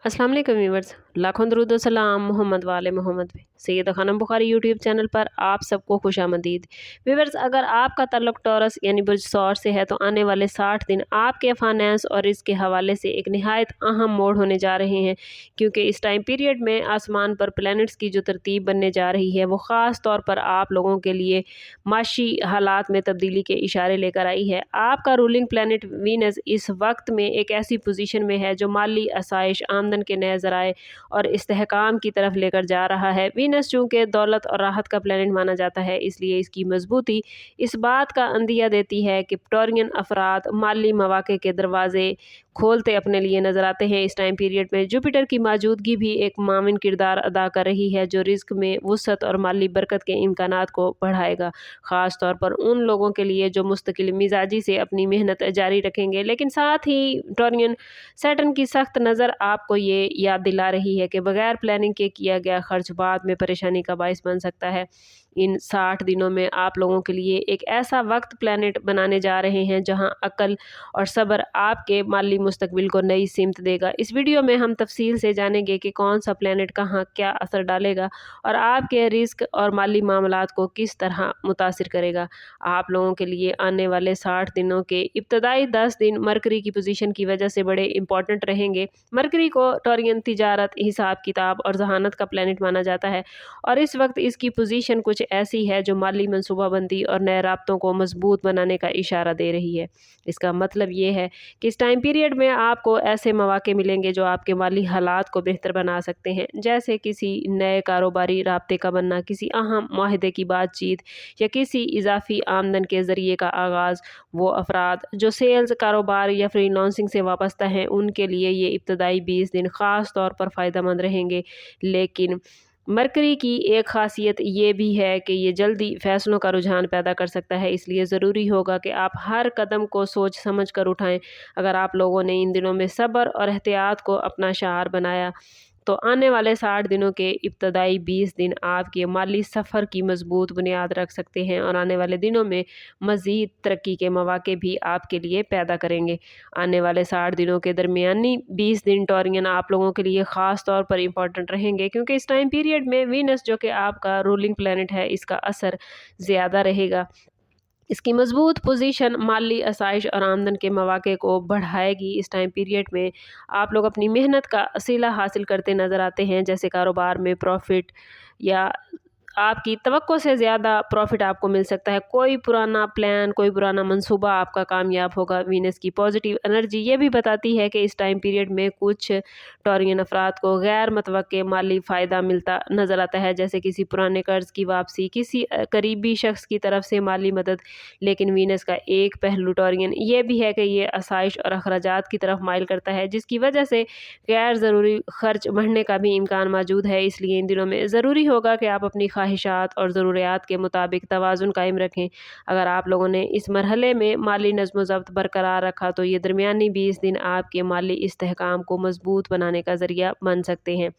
अस्सलाम वालेकुम व्यूअर्स, लाखों दरूद व सलाम मोहम्मद वाले मोहम्मद पे। सैयदा खानम बुखारी यूट्यूब चैनल पर आप सबको खुशामदीद। व्यूअर्स, अगर आपका ताल्लुक टॉरस यानी बुर्ज सौर से है तो आने वाले 60 दिन आपके फाइनेंस और रिस्क के हवाले से एक निहायत अहम मोड़ होने जा रहे हैं, क्योंकि इस टाइम पीरियड में आसमान पर प्लैनेट्स की जो तरतीब बनने जा रही है वो ख़ास तौर पर आप लोगों के लिए माशी हालात में तब्दीली के इशारे लेकर आई है। आपका रूलिंग प्लैनेट वीनस इस वक्त में एक ऐसी पोजीशन में है जो माली आसाइश, आमदन के नए ज़राए और इस्तेहकाम की तरफ लेकर जा रहा है। वीनस चूँकि दौलत और राहत का प्लैनेट माना जाता है, इसलिए इसकी मजबूती इस बात का अंदिया देती है कि टॉरियन अफराद माली मौक़े के दरवाजे खोलते अपने लिए नज़र आते हैं। इस टाइम पीरियड में जुपिटर की मौजूदगी भी एक माविन किरदार अदा कर रही है, जो रिस्क में वुसअत और माली बरकत के इम्कानात को बढ़ाएगा, ख़ास तौर पर उन लोगों के लिए जो मुस्तकिल मिजाजी से अपनी मेहनत जारी रखेंगे। लेकिन साथ ही टॉरियन सैटर्न की सख्त नज़र आपको ये याद दिला रही है कि बगैर प्लानिंग के किया गया खर्च बाद में परेशानी का बाइस बन सकता है। इन 60 दिनों में आप लोगों के लिए एक ऐसा वक्त प्लैनेट बनाने जा रहे हैं जहां अक्ल और सब्र आपके माली मुस्तकबिल को नई सिमत देगा। इस वीडियो में हम तफसील से जानेंगे कि कौन सा प्लैनेट कहां क्या असर डालेगा और आपके रिस्क और माली मामलात को किस तरह मुतासिर करेगा। आप लोगों के लिए आने वाले 60 दिनों के इब्तदाई 10 दिन मरकरी की पोजीशन की वजह से बड़े इंपॉर्टेंट रहेंगे। मरकरी को टॉरियन तिजारत, हिसाब किताब और जहानत का प्लैनेट माना जाता है और इस वक्त इसकी पोजीशन कुछ ऐसी है जो माली मनसूबाबंदी और नए राब्तों को मजबूत बनाने का इशारा दे रही है। इसका मतलब ये है कि इस टाइम पीरियड में आपको ऐसे मौके मिलेंगे जो आपके माली हालात को बेहतर बना सकते हैं, जैसे किसी नए कारोबारी राब्ते का बनना, किसी अहम माहदे की बातचीत या किसी इजाफी आमदन के ज़रिए का आगाज़। वो अफराद जो सेल्स, कारोबार या फ्रीलांसिंग से वाबस्ता हैं, उनके लिए ये इब्तदाई 20 दिन ख़ास तौर पर फ़ायदेमंद रहेंगे। लेकिन मरकरी की एक ख़ासियत ये भी है कि ये जल्दी फ़ैसलों का रुझान पैदा कर सकता है, इसलिए ज़रूरी होगा कि आप हर कदम को सोच समझ कर उठाएं। अगर आप लोगों ने इन दिनों में सब्र और एहतियात को अपना शार बनाया तो आने वाले 60 दिनों के इब्तदाई 20 दिन आपके माली सफ़र की मजबूत बुनियाद रख सकते हैं और आने वाले दिनों में मज़ीद तरक्की के मौके भी आपके लिए पैदा करेंगे। आने वाले 60 दिनों के दरमियानी 20 दिन टॉरियन आप लोगों के लिए ख़ास तौर पर इम्पॉर्टेंट रहेंगे, क्योंकि इस टाइम पीरियड में वीनस जो कि आपका रूलिंग प्लैनेट है, इसका असर ज़्यादा रहेगा। इसकी मजबूत पोजीशन माली आसाइश और आमदन के मौके को बढ़ाएगी। इस टाइम पीरियड में आप लोग अपनी मेहनत का सिला हासिल करते नज़र आते हैं, जैसे कारोबार में प्रॉफिट या आपकी तवक्को से ज़्यादा प्रॉफिट आपको मिल सकता है। कोई पुराना प्लान, कोई पुराना मंसूबा आपका कामयाब होगा। वीनस की पॉजिटिव एनर्जी ये भी बताती है कि इस टाइम पीरियड में कुछ टॉरियन अफराद को गैर मतवक्के माली फ़ायदा मिलता नज़र आता है, जैसे किसी पुराने कर्ज़ की वापसी, किसी करीबी शख्स की तरफ से माली मदद। लेकिन वीनस का एक पहलू टॉरियन ये भी है कि ये आसाइश और अखराजात की तरफ माइल करता है, जिसकी वजह से गैर ज़रूरी खर्च बढ़ने का भी इम्कान मौजूद है। इसलिए इन दिनों में ज़रूरी होगा कि आप अपनी ख्वाहिशात और ज़रूरियात के मुताबिक तवाज़ुन कायम रखें। अगर आप लोगों ने इस मरहले में माली नज़्म व ज़ब्त बरकरार रखा तो ये दरमियानी 20 दिन आपके माली इस्तेहकाम को मजबूत बनाने का ज़रिया बन सकते हैं।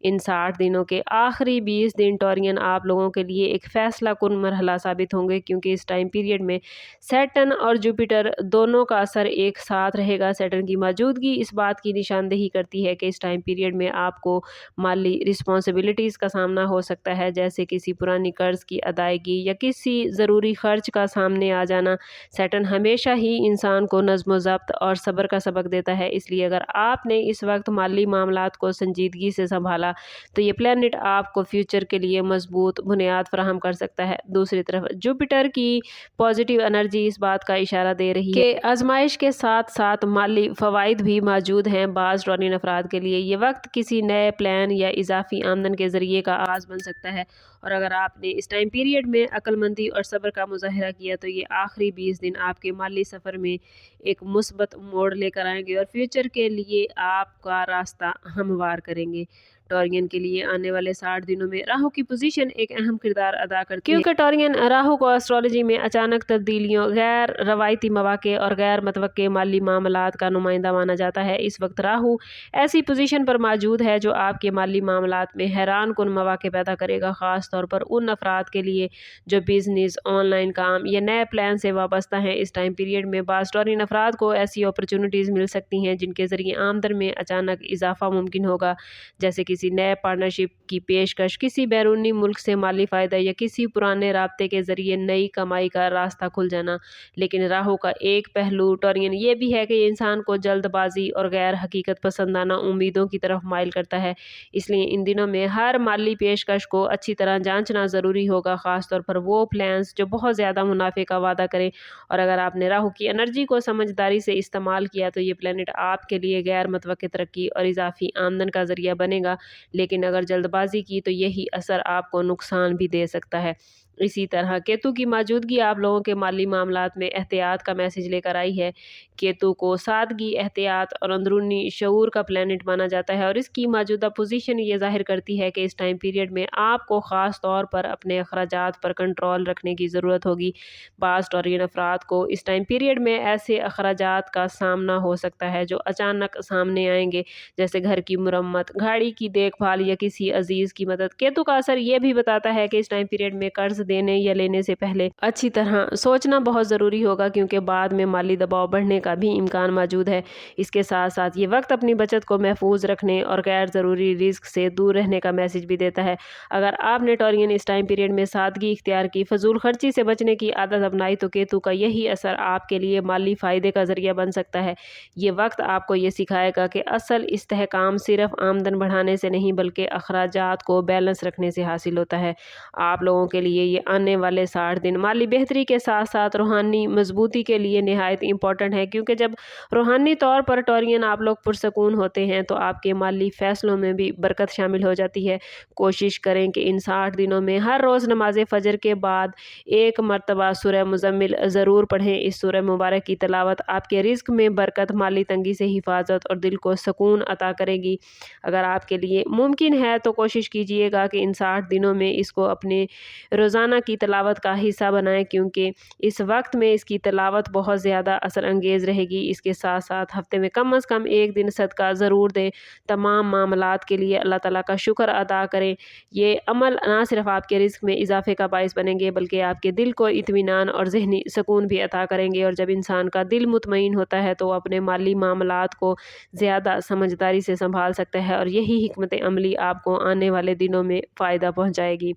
इन 60 दिनों के आखिरी 20 दिन टॉरियन आप लोगों के लिए एक फ़ैसला कुन मरहला साबित होंगे, क्योंकि इस टाइम पीरियड में सैटर्न और जुपिटर दोनों का असर एक साथ रहेगा। सैटर्न की मौजूदगी इस बात की निशानदेही करती है कि इस टाइम पीरियड में आपको माली रिस्पॉन्सिबिलिटीज़ का सामना हो सकता है, जैसे किसी पुरानी कर्ज़ की अदायगी या किसी ज़रूरी खर्च का सामने आ जाना। सैटर्न हमेशा ही इंसान को नज़्म व ज़ब्त और सब्र का सबक देता है, इसलिए अगर आपने इस वक्त माली मामलात को संजीदगी से संभाला तो ये प्लैनेट आपको फ्यूचर के लिए मजबूत बुनियाद फराहम कर सकता है। दूसरी तरफ जुपिटर की पॉजिटिव एनर्जी इस बात का इशारा दे रही है कि आजमाइश के साथ साथ माली फ़वाइद भी मौजूद हैं। बाज़ टॉरियन अफराद के लिए ये वक्त किसी नए प्लान या इजाफी आमदन के ज़रिए का आगाज़ बन सकता है, और अगर आपने इस टाइम पीरियड में अक्लमंदी और सब्र का मुज़ाहरा किया तो ये आखिरी 20 दिन आपके माली सफ़र में एक मुस्बत मोड़ लेकर आएंगे और फ्यूचर के लिए आपका रास्ता हमवार करेंगे। टॉरियन के लिए आने वाले 60 दिनों में राहु की पोजीशन एक अहम किरदार अदा करती है, क्योंकि टॉरियन राहु को एस्ट्रोलॉजी में अचानक तब्दीलियों, गैर रवायती मौके और गैर मतवक्के माली मामलात का नुमाइंदा माना जाता है। इस वक्त राहु ऐसी पोजीशन पर मौजूद है जो आपके माली मामलात में हैरान कुन मौके पैदा करेगा, ख़ास तौर पर उन अफराद के लिए जो बिजनेस, ऑनलाइन काम या नए प्लान से वाबस्ता हैं। इस टाइम पीरियड में बाज़ टॉरियन अफराद को ऐसी अपॉर्चुनिटीज़ मिल सकती हैं जिनके ज़रिए आमदन में अचानक इजाफा मुमकिन होगा, जैसे किसी नए पार्टनरशिप की पेशकश, किसी बैरूनी मुल्क से माली फ़ायदा या किसी पुराने राब्ते के ज़रिए नई कमाई का रास्ता खुल जाना। लेकिन राहु का एक पहलू टॉरियन ये भी है कि इंसान को जल्दबाजी और गैर हकीकत पसंदाना उम्मीदों की तरफ माइल करता है, इसलिए इन दिनों में हर माली पेशकश को अच्छी तरह जांचना ज़रूरी होगा, ख़ास तौर पर वो प्लान्स जो बहुत ज़्यादा मुनाफे का वादा करें। और अगर आपने राहु की एनर्जी को समझदारी से इस्तेमाल किया तो ये प्लेनेट आपके लिए गैर मतवक्के तरक्की और इजाफी आमदन का ज़रिया बनेगा, लेकिन अगर जल्दबाजी की तो यही असर आपको नुकसान भी दे सकता है। इसी तरह केतु की मौजूदगी आप लोगों के माली मामलात में एहतियात का मैसेज लेकर आई है। केतु को सादगी, एहतियात और अंदरूनी शऊर का प्लैनेट माना जाता है और इसकी मौजूदा पोजीशन ये जाहिर करती है कि इस टाइम पीरियड में आपको ख़ास तौर पर अपने अखराजात पर कंट्रोल रखने की ज़रूरत होगी। बाज़ टॉरियन अफराद को इस टाइम पीरियड में ऐसे अखराजात का सामना हो सकता है जो अचानक सामने आएंगे, जैसे घर की मुरम्मत, गाड़ी की देखभाल या किसी अजीज़ की मदद। केतु का असर ये भी बताता है कि इस टाइम पीरियड में कर्ज देने या लेने से पहले अच्छी तरह सोचना बहुत ज़रूरी होगा, क्योंकि बाद में माली दबाव बढ़ने का भी इम्कान मौजूद है। इसके साथ साथ ये वक्त अपनी बचत को महफूज रखने और गैर ज़रूरी रिस्क से दूर रहने का मैसेज भी देता है। अगर आपने टॉरियन इस टाइम पीरियड में सादगी इख्तियार की, फजूल खर्ची से बचने की आदत अपनाई, तो केतु का यही असर आपके लिए माली फ़ायदे का ज़रिया बन सकता है। ये वक्त आपको ये सिखाएगा कि असल इस्तेहकाम सिर्फ आमदन बढ़ाने से नहीं बल्कि अखराजात को बैलेंस रखने से हासिल होता है। आप लोगों के लिए ये आने वाले 60 दिन माली बेहतरी के साथ साथ रूहानी मजबूती के लिए निहायत इंपॉर्टेंट है, क्योंकि जब रूहानी तौर पर टॉरियन आप लोग पुरसकून होते हैं तो आपके माली फैसलों में भी बरकत शामिल हो जाती है। कोशिश करें कि इन 60 दिनों में हर रोज़ नमाज फजर के बाद एक मरतबा सूरह मुज़म्मिल ज़रूर पढ़ें। इस सूरह मुबारक की तिलावत आपके रिस्क में बरकत, माली तंगी से हिफाजत और दिल को सुकून अता करेगी। अगर आपके लिए मुमकिन है तो कोशिश कीजिएगा कि इन 60 दिनों में इसको अपने रोज़ाना की तिलावत का हिस्सा बनाएं, क्योंकि इस वक्त में इसकी तिलावत बहुत ज़्यादा असर अंगेज़ रहेगी। इसके साथ साथ हफ्ते में कम से कम एक दिन सदका ज़रूर दें। तमाम मामलात के लिए अल्लाह ताला का शुक्र अदा करें। ये अमल ना सिर्फ आपके रिस्क में इजाफे का बाइस बनेंगे बल्कि आपके दिल को इत्मीनान और ज़हनी सुकून भी अता करेंगे। और जब इंसान का दिल मुतमईन होता है तो वो अपने माली मामलात को ज़्यादा समझदारी से संभाल सकता है और यही हिकमत अमली आपको आने वाले दिनों में फ़ायदा पहुँचाएगी।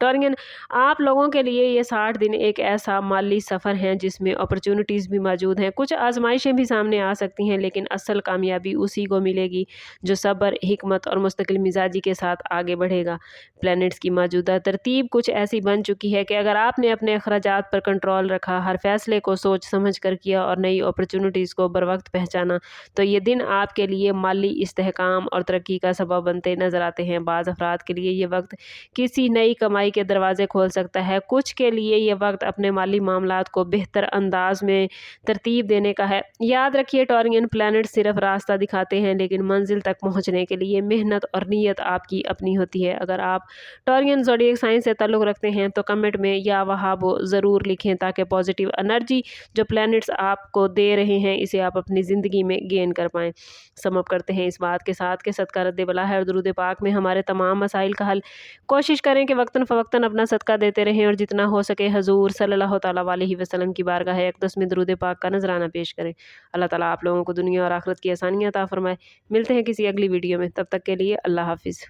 टॉरियन, आप लोगों के लिए ये 60 दिन एक ऐसा माली सफ़र हैं जिसमें अपॉर्चुनिटीज़ भी मौजूद हैं, कुछ आजमाइशें भी सामने आ सकती हैं, लेकिन असल कामयाबी उसी को मिलेगी जो सब्र, हिकमत और मुस्तकिल मिजाजी के साथ आगे बढ़ेगा। प्लैनेट्स की मौजूदा तरतीब कुछ ऐसी बन चुकी है कि अगर आपने अपने अखराजात पर कंट्रोल रखा, हर फैसले को सोच समझ कर किया और नई अपॉर्चुनिटीज़ को बर वक्त पहचाना, तो ये दिन आपके लिए माली इस्तेहकाम और तरक्की का सबब बनते नज़र आते हैं। बाज़ अफराद के लिए ये वक्त किसी नई कमाई के दरवाजे खोल सकता है, कुछ के लिए ये वक्त अपने माली मामलात को बेहतर अंदाज में तरतीब देने का है। याद रखिए टॉरियन, प्लैनेट सिर्फ रास्ता दिखाते हैं, लेकिन मंजिल तक पहुंचने के लिए मेहनत और नीयत आपकी अपनी होती है। अगर आप टॉरियन ज़ोडिएक साइन से ताल्लुक़ रखते हैं तो कमेंट में या वहाबो ज़रूर लिखें, ताकि पॉजिटिव एनर्जी जो प्लैनेट्स आपको दे रहे हैं इसे आप अपनी ज़िंदगी में गेन कर पाएँ। समअप करते हैं इस बात के साथ कि सदका रद्द बला है और दुरूद पाक में हमारे तमाम मसाइल का हल। कोशिश करें कि वक्तन फ़वक्तन अपना सदका देते रहें और जितना हो सके हजूर सल्लल्लाहु तआला अलैहि वसल्लम की बारगाह अक़दस में दुरूद पाक का नजराना पेश करें। अल्लाह ताला आप लोगों को दुनिया और आखिरत की आसानियाँ अता फरमाए। मिलते हैं किसी अगली वीडियो में, तब तक के लिए अल्लाह हाफिज़।